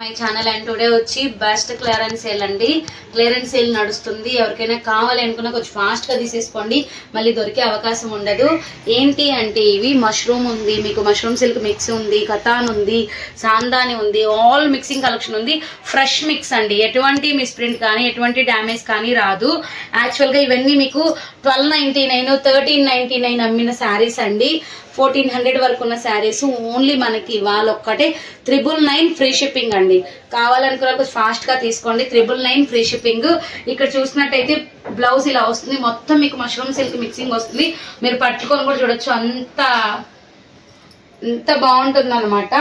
My channel and today వచ్చి best clearance sale అండి. Clearance sale నడుస్తుంది. ఎవరికైనా కావాలి అనుకున్నా కొంచెం ఫాస్ట్ గా తీసేసుకోండి, మళ్ళీ దొరికే అవకాశం ఉండదు. ఏంటి అంటే ఇవి మష్రూమ్ ఉంది, మీకు మష్రూమ్ సిల్క్ మిక్స్ ఉంది, కతాన్ ఉంది, సాందాని ఉంది, ఆల్ మిక్సింగ్ కలెక్షన్ ఉంది. ఫ్రెష్ మిక్స్ అండి, ఎటువంటి మిస్ప్రింట్ కానీ ఎటువంటి డ్యామేజ్ కానీ రాదు. యాక్చువల్ గా ఇవన్నీ మీకు 1299 1399 అమ్మిన శారీస్ అండి. 1400 వరకు ఉన్న శారీస్ ఓన్లీ మనకి ఇవాళ ఒక్కటే 999 ఫ్రీ షిప్పింగ్ అండి. కావాలనుకున్న కొంచెం ఫాస్ట్ గా తీసుకోండి. 999 ఫ్రీ షిప్పింగ్. ఇక్కడ చూసినట్టయితే బ్లౌజ్ ఇలా వస్తుంది, మొత్తం మీకు మష్రూమ్ సిల్క్ మిక్సింగ్ వస్తుంది. మీరు పట్టుకొని కూడా చూడొచ్చు, అంత బాగుంటుంది అనమాట.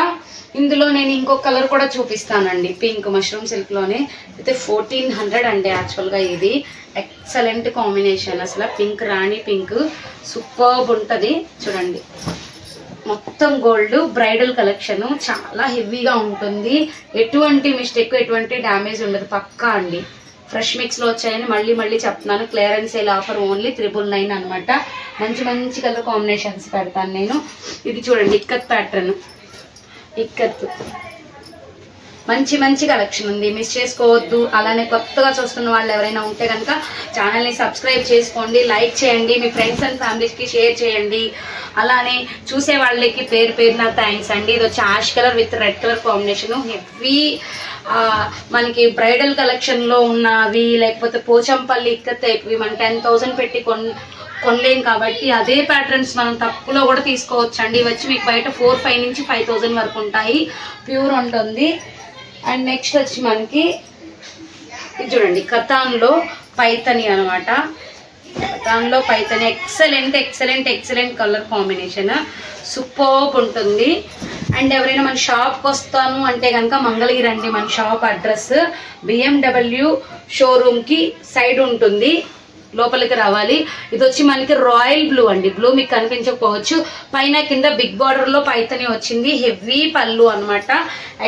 ఇందులో నేను ఇంకొక కలర్ కూడా చూపిస్తానండి, పింక్ మష్రూమ్ సిల్క్ లోనే. అయితే 1400 అండి యాక్చువల్ గా. ఇది ఎక్సలెంట్ కాంబినేషన్, అసలు పింక్ రాణి పింక్ సూపర్బ్ ఉంటది. చూడండి, మొత్తం గోల్డ్ బ్రైడల్ కలెక్షన్, చాలా హెవీగా ఉంటుంది. ఎటువంటి మిస్టేక్ ఎటువంటి డ్యామేజ్ ఉండదు, పక్కా అండి. ఫ్రెష్ మిక్స్ లో వచ్చాయని మళ్ళీ చెప్తున్నాను. క్లియరెన్స్ సేల్ ఆఫర్ ఓన్లీ 999 అనమాట. మంచి కలర్ కాంబినేషన్స్ పెడతాను నేను. ఇది చూడండి, ఇక్కత్ ప్యాటర్న్, ఇక్కత్ మంచి కలెక్షన్ ఉంది, మిస్ చేసుకోవద్దు. అలానే కొత్తగా చూస్తున్న వాళ్ళు ఎవరైనా ఉంటే కనుక ఛానల్ ని సబ్స్క్రైబ్ చేసుకోండి, లైక్ చేయండి, మీ ఫ్రెండ్స్ అండ్ ఫ్యామిలీస్ కి షేర్ చేయండి. అలానే చూసే వాళ్ళకి పేరున థ్యాంక్స్ అండి. ఇది వచ్చి ash colour with red colour combination. Heavy మనకి బ్రైడల్ కలెక్షన్ లో ఉన్నవి, లేకపోతే పోచంపల్లి ఇక్కత్ టైప్వి మనం 10,000 పెట్టి కొనలేం కాబట్టి అదే ప్యాటర్న్స్ మనం తక్కువలో కూడా తీసుకోవచ్చు అండి. వచ్చి మీకు బయట 4,500 నుంచి 5,000 వరకు ఉంటాయి, ప్యూర్ ఉంటుంది. అండ్ నెక్స్ట్ వచ్చి మనకి ఇది చూడండి, కతాన్ లో పైతని అనమాట. కతాన్ లో Paithani excellent colour combination, superb ఉంటుంది. అండ్ ఎవరైనా మన షాప్కి వస్తాను అంటే కనుక మంగళగిరి అండి మన షాప్ అడ్రస్. BMW షోరూమ్ కి సైడ్ ఉంటుంది, లోపలికి రావాలి. ఇది వచ్చి మనకి రాయల్ బ్లూ అండి. బ్లూ మీకు కనిపించకపోవచ్చు, పైన కింద బిగ్ బార్డర్ లో పైతని వచ్చింది. హెవీ పళ్ళు అనమాట,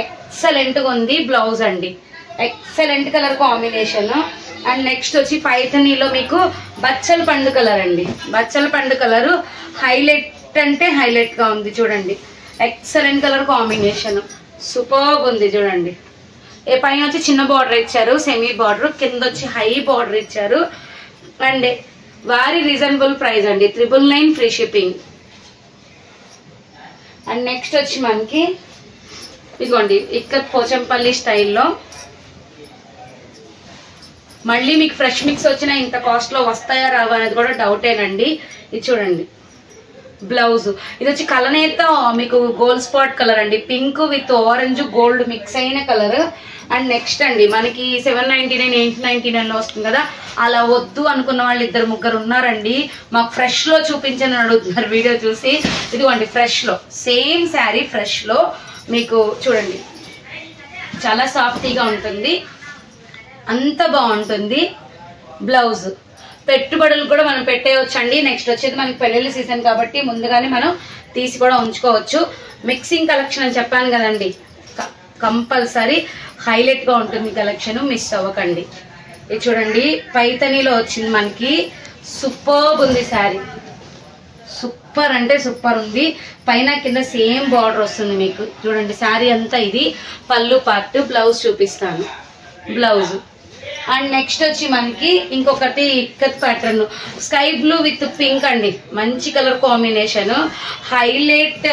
ఎక్సలెంట్ గా ఉంది. బ్లౌజ్ అండి, excellent colour combination. And next వచ్చి పైతనీలో మీకు బచ్చల పండు కలర్ అండి. బచ్చల పండు కలర్ హైలైట్ అంటే హైలైట్ గా ఉంది. చూడండి, ఎక్సలెంట్ కలర్ కాంబినేషన్, సూపర్బ్ ఉంది. చూడండి, పైన వచ్చి చిన్న బార్డర్ ఇచ్చారు, సెమీ బార్డర్, కింద వచ్చి హై బార్డర్ ఇచ్చారు. అండ్ వారి రీజనబుల్ ప్రైస్ అండి, 999 ఫ్రీ షిప్పింగ్. అండ్ నెక్స్ట్ వచ్చి మనకి ఇదిగోండి, ఇక్కడ పోచంపల్లి స్టైల్లో మళ్ళీ మీకు ఫ్రెష్ మిక్స్ వచ్చినా ఇంత కాస్ట్ లో వస్తాయా రావా అనేది కూడా డౌటేనండి. ఇది చూడండి, బ్లౌజ్ ఇది వచ్చి కలనేత మీకు గోల్డ్ స్పాట్ కలర్ అండి, pink with orange gold mix అయిన కలర్. అండ్ నెక్స్ట్ అండి మనకి 799 899 లో వస్తుంది కదా, అలా వద్దు అనుకున్న వాళ్ళు 2-3 ఉన్నారండి. మాకు ఫ్రెష్ లో చూపించని అడుగుతున్నారు వీడియో చూసి. ఇదిగోండి, ఫ్రెష్ లో సేమ్ శారీ ఫ్రెష్ లో మీకు చూడండి, చాలా సాఫ్టీగా ఉంటుంది, అంత బాగుంటుంది. బ్లౌజ్ పెట్టుబడులు కూడా మనం పెట్టేయచ్చండి. నెక్స్ట్ వచ్చేది మనకి పెళ్లిళ్ళ సీజన్ కాబట్టి ముందుగానే మనం తీసి కూడా ఉంచుకోవచ్చు. మిక్సింగ్ కలెక్షన్ అని చెప్పాను కదండి, కంపల్సరీ హైలైట్ గా ఉంటుంది కలెక్షన్, మిస్ అవ్వకండి. ఇది చూడండి, పైతనీలో వచ్చింది మనకి, సూపర్బ్ ఉంది శారీ, సూపర్ అంటే సూపర్ ఉంది. పైన కింద సేమ్ బార్డర్ వస్తుంది మీకు. చూడండి, శారీ అంతా ఇది పళ్ళు పార్ట్. బ్లౌజ్ చూపిస్తాను, బ్లౌజ్. అండ్ నెక్స్ట్ వచ్చి మనకి ఇంకొకటి ikat pattern, sky blue with pink అండి, మంచి colour combination, highlight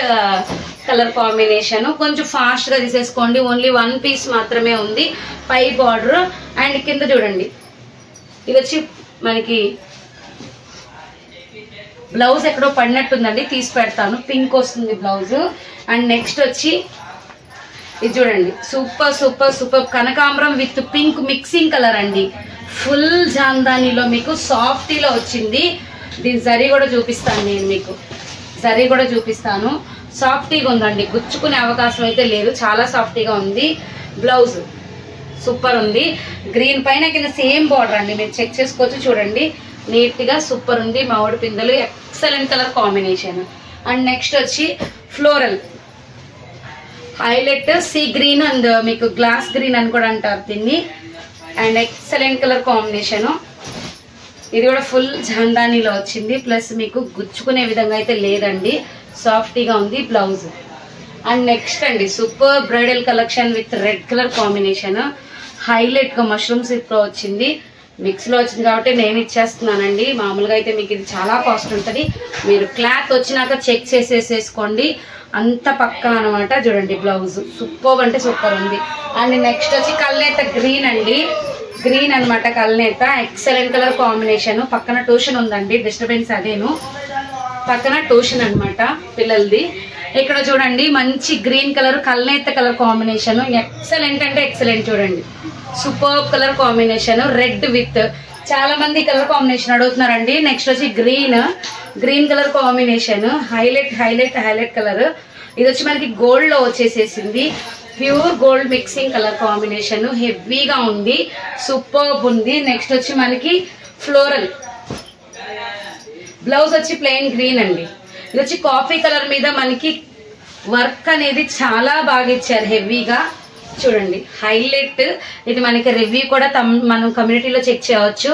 colour combination. కొంచెం ఫాస్ట్ గా తీసేసుకోండి, ఓన్లీ 1 పీస్ మాత్రమే ఉంది. పై బార్డర్ అండ్ కింద చూడండి, ఇది వచ్చి మనకి బ్లౌజ్ ఎక్కడో పడినట్టుందండి, తీసి పెడతాను. పింక్ వస్తుంది బ్లౌజ్. అండ్ నెక్స్ట్ వచ్చి ఇది చూడండి, సూపర్ కనకాంబరం విత్ పింక్ మిక్సింగ్ కలర్ అండి. ఫుల్ జాందానిలో మీకు సాఫ్టీలో వచ్చింది. దీని జరీ కూడా చూపిస్తాను నేను మీకు, జరీ కూడా చూపిస్తాను. సాఫ్టీగా ఉందండి, గుచ్చుకునే అవకాశం అయితే లేదు, చాలా సాఫ్టీగా ఉంది. బ్లౌజ్ సూపర్ ఉంది, గ్రీన్ పైన కింద సేమ్ బార్డర్ అండి, మీరు చెక్ చేసుకోవచ్చు. చూడండి, నీట్ గా సూపర్ ఉంది. మామిడి పిందెలు, excellent colour combination. And next వచ్చి floral highlight sea green and మీకు గ్లాస్ గ్రీన్ అని కూడా అంటారు దీన్ని. And excellent colour combination. ఇది కూడా ఫుల్ జాందానీలో వచ్చింది, ప్లస్ మీకు గుచ్చుకునే విధంగా అయితే లేదండి, సాఫ్టీగా ఉంది. బ్లౌజ్ అండ్ నెక్స్ట్ అండి super bridal collection with red colour combination. Highlight గా మష్రూమ్స్ ఇప్పుడు వచ్చింది, మిక్స్ లో వచ్చింది కాబట్టి నేను ఇచ్చేస్తున్నానండి. మామూలుగా అయితే మీకు ఇది చాలా కాస్ట్ ఉంటుంది. మీరు క్లాత్ వచ్చినాక చెక్ చేసేసేసుకోండి, అంత పక్కా అనమాట. చూడండి బ్లౌజ్ సూపర్ అంటే సూపర్ ఉంది. అండ్ నెక్స్ట్ వచ్చి కల్నేత గ్రీన్ అండి, గ్రీన్ అనమాట కల్నేత. ఎక్సలెంట్ కలర్ కాంబినేషన్. పక్కన ట్యూషన్ ఉందండి, డిస్టర్బెన్స్ అదేను, పక్కన ట్యూషన్ అనమాట పిల్లలది. ఇక్కడ చూడండి మంచి గ్రీన్ కలర్ కల్నేత కలర్ కాంబినేషన్. ఎక్సలెంట్ అంటే ఎక్సలెంట్. చూడండి super colour combination, red with చాలా మంది కలర్ కాంబినేషన్ అడుగుతున్నారండి. నెక్స్ట్ వచ్చి green colour combination, highlight highlight highlight colour. ఇది వచ్చి మనకి గోల్డ్ లో వచ్చేసేసింది, pure gold mixing colour combination. హెవీగా ఉంది, సూపర్ ఉంది. నెక్స్ట్ వచ్చి మనకి ఫ్లోరల్ బ్లౌజ్ వచ్చి ప్లెయిన్ గ్రీన్ అండి. ఇది వచ్చి కాఫీ కలర్ మీద మనకి వర్క్ అనేది చాలా బాగా ఇచ్చారు హెవీగా. చూడండి హైలైట్. ఇది మనకి రివ్యూ కూడా మనం కమ్యూనిటీలో చెక్ చేయవచ్చు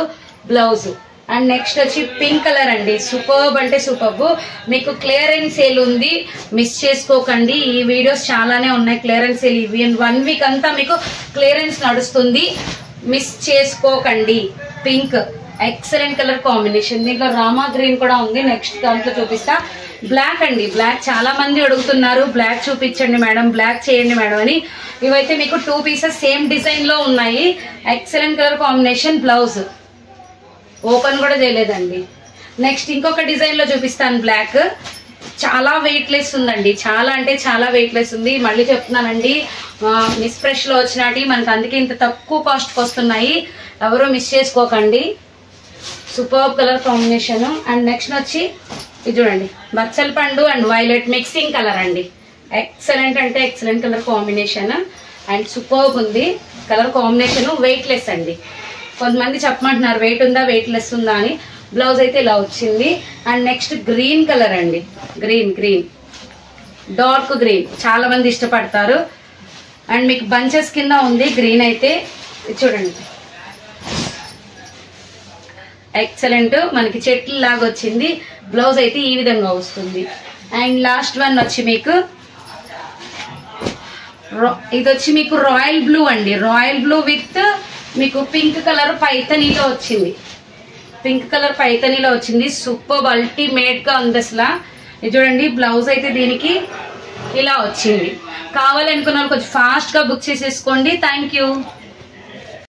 బ్లౌజ్. అండ్ నెక్స్ట్ వచ్చి పింక్ కలర్ అండి, సూపర్బ్ అంటే సూపర్బ్. మీకు క్లియరెన్స్ సేల్ ఉంది, మిస్ చేసుకోకండి. ఈ వీడియోస్ చాలానే ఉన్నాయి క్లియరెన్స్ సేల్. ఇవి 1 వీక్ అంతా మీకు క్లియరెన్స్ నడుస్తుంది, మిస్ చేసుకోకండి. Pink excellent colour combination. దీంట్లో రామా గ్రీన్ కూడా ఉంది. నెక్స్ట్ దాంట్లో చూపిస్తా బ్లాక్ అండి. బ్లాక్ చాలా మంది అడుగుతున్నారు, బ్లాక్ చూపించండి మేడం, బ్లాక్ చేయండి మేడం అని. ఇవైతే మీకు 2 పీసెస్ సేమ్ డిజైన్ లో ఉన్నాయి. Excellent colour combination. Blouse open కూడా చేయలేదండి. నెక్స్ట్ ఇంకొక డిజైన్ లో చూపిస్తాను బ్లాక్. చాలా వెయిట్ లెస్ ఉందండి, చాలా అంటే చాలా వెయిట్ లెస్ ఉంది. మళ్ళీ చెప్తున్నానండి, మిస్ ఫ్రెష్ లో వచ్చినట్టు మనకి అందుకే ఇంత తక్కువ కాస్ట్కి వస్తున్నాయి, ఎవరు మిస్ చేసుకోకండి. Super colour combination. And next వచ్చి ఇది చూడండి బచ్చల పండు అండ్ వైలెట్ మిక్సింగ్ కలర్ అండి. ఎక్సలెంట్ అంటే excellent colour combination and super ఉంది కలర్ కాంబినేషన్. వెయిట్ లెస్ అండి. కొంతమంది చెప్పమంటున్నారు వెయిట్ ఉందా వెయిట్ లెస్ ఉందా అని. బ్లౌజ్ అయితే ఇలా వచ్చింది. అండ్ నెక్స్ట్ గ్రీన్ కలర్ అండి, గ్రీన్ డార్క్ గ్రీన్ చాలా మంది ఇష్టపడతారు. అండ్ మీకు బంచెస్ కింద ఉంది గ్రీన్ అయితే. చూడండి ఎక్సలెంట్, మనకి చెట్లు లాగా వచ్చింది. బ్లౌజ్ అయితే ఈ విధంగా వస్తుంది. అండ్ లాస్ట్ వన్ వచ్చి మీకు ఇది వచ్చి మీకు రాయల్ బ్లూ అండి, రాయల్ బ్లూ విత్ మీకు పింక్ కలర్ పైతనీలో వచ్చింది, పింక్ కలర్ పైతనీలో వచ్చింది. సూపర్ అల్టిమేట్ గా ఉంది అసలు. ఇది చూడండి బ్లౌజ్ అయితే దీనికి ఇలా వచ్చింది. కావాలనుకున్న వాళ్ళు కొంచెం ఫాస్ట్ గా బుక్ చేసేసుకోండి. Thank you.